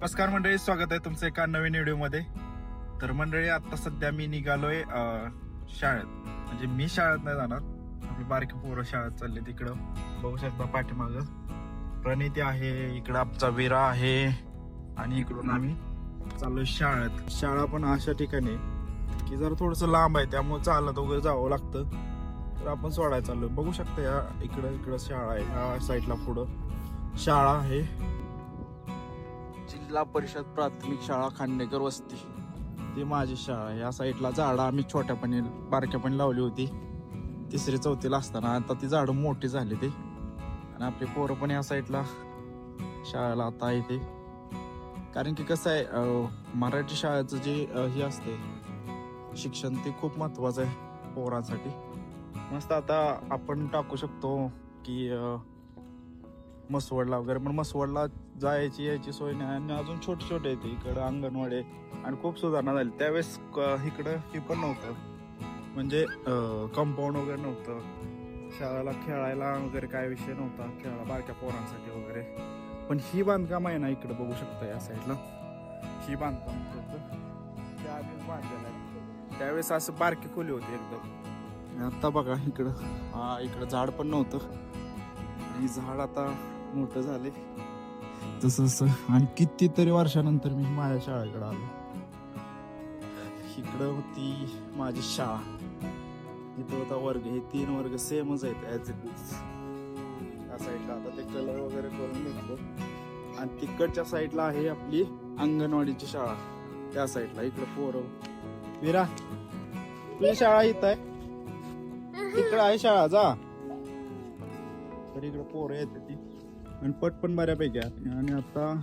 नमस्कार मंडळी, स्वागत आहे तुमचं एका नवीन व्हिडिओमध्ये. तर मंडळी, आता सध्या मी निघालोय शाळेत. म्हणजे मी शाळेत नाही जाणार, आपली बारकी पोरं शाळेत चालले. तिकडं बघू शकता पाठीमागं प्रणिती आहे, इकडं आमचा वीरा आहे आणि इकडून आम्ही चाललोय शाळेत. शाळा पण अशा ठिकाणी की जरा थोडंसं लांब आहे, त्यामुळे चालत वगैरे जावं लागतं. तर आपण सोडायला चाललोय. बघू शकता या इकडं शाळा आहे, ह्या साईडला पुढं शाळा आहे. जिल्हा परिषद प्राथमिक शाळा खांडेकर वस्ती, ती माझी शाळा आहे. या साईडला झाडं आम्ही छोट्यापणी बारक्यापणी लावली होती 3री-4थीला असताना. आता ती झाडं मोठी झाली ती, आणि आपली पोरं पण या साईडला शाळेला आता येते. कारण की कसं आहे, मराठी शाळेचं जे हे असते शिक्षण, ते खूप महत्वाचं आहे पोरांसाठी. मस्त आता आपण टाकू शकतो की मसवडला वगैरे, पण मसवडला जायची यायची सोय नाही. आणि अजून छोटे छोटे येते इकडं अंगणवाडी, आणि खूप सुधारणा झाली. त्यावेळेस इकडं हे पण नव्हतं, म्हणजे कंपाऊंड वगैरे नव्हतं. शाळेला खेळायला वगैरे काय विषय नव्हता, खेळायला बारक्या पोरांसाठी वगैरे. पण ही बांधकाम आहे ना, इकडं बघू शकता या साईडला, ही बांधकाम त्यावेळेस बांधलेलं आहे. त्यावेळेस असं बारकी खोली होती एकदम. आता बघा इकडं, इकडं झाड पण नव्हतं, आणि झाड आता मोठं झाले तसं. आणि कितीतरी वर्षानंतर मी माझ्या शाळेकडे आलो. इकडं होती माझी शाळा, इथं होता वर्ग. हे 3 वर्ग सेमच आहेत ॲज इट इज. त्या साईडला आता ते कलर वगैरे करून घेतलं. आणि तिकडच्या साईडला आहे आपली अंगणवाडीची शाळा, त्या साईडला. इकडं पोरं. वीरा, तुझी शाळा इथं आहे, इकडं आहे शाळा, जा. तर इकडं पोरं येते ती, आणि पट पण बऱ्यापैकी आहे. आणि आता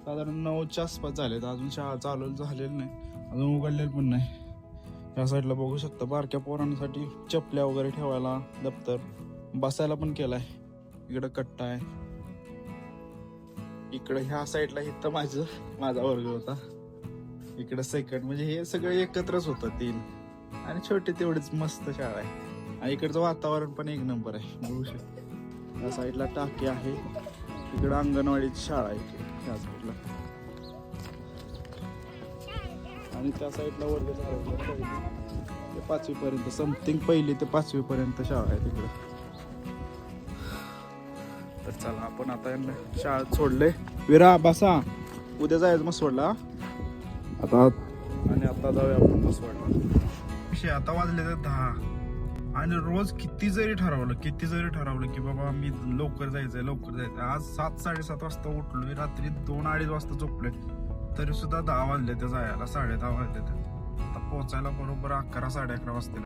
साधारण 9च्या आसपास झालेत, अजून शाळा चालू झालेली नाही, अजून उघडलेली पण नाही. या साईडला बघू शकता बारक्या पोरांसाठी चपल्या वगैरे ठेवायला, दप्तर, बसायला पण केलाय. इकडं कट्टा आहे. इकडं ह्या साईडला इथं माझा वर्ग होता. इकडं सेकंड, म्हणजे हे सगळं एकत्रच होतं 3. आणि छोटी तेवढीच मस्त शाळा आहे. आणि इकडचं वातावरण पण एक नंबर आहे, बघू शकता. या साईडला टाकी आहे, इकडं अंगणवाडीची शाळा आहे त्या साईडला. आणि त्या साईडला वर्ग ते 5वी पर्यंत, समथिंग 1ली ते 5वी पर्यंत शाळा आहे तिकडं. तर चला, आपण आता यांना शाळेत सोडले. वीरा, बसा, उद्या जायचं मग सोडला आता. आणि आता जाऊया आपण मग सोडला. आता वाजले तर 10. आणि रोज किती जरी ठरवलं की बाबा मी लवकर जायचंय, आज 7-7:30 वाजता उठलोय, रात्री 2-2:30 वाजता झोपलोय, तरी सुद्धा 10 वाजले ते जायला, 10:30 वाजले ते. आता पोहोचायला बरोबर 11-11:30 वाजता.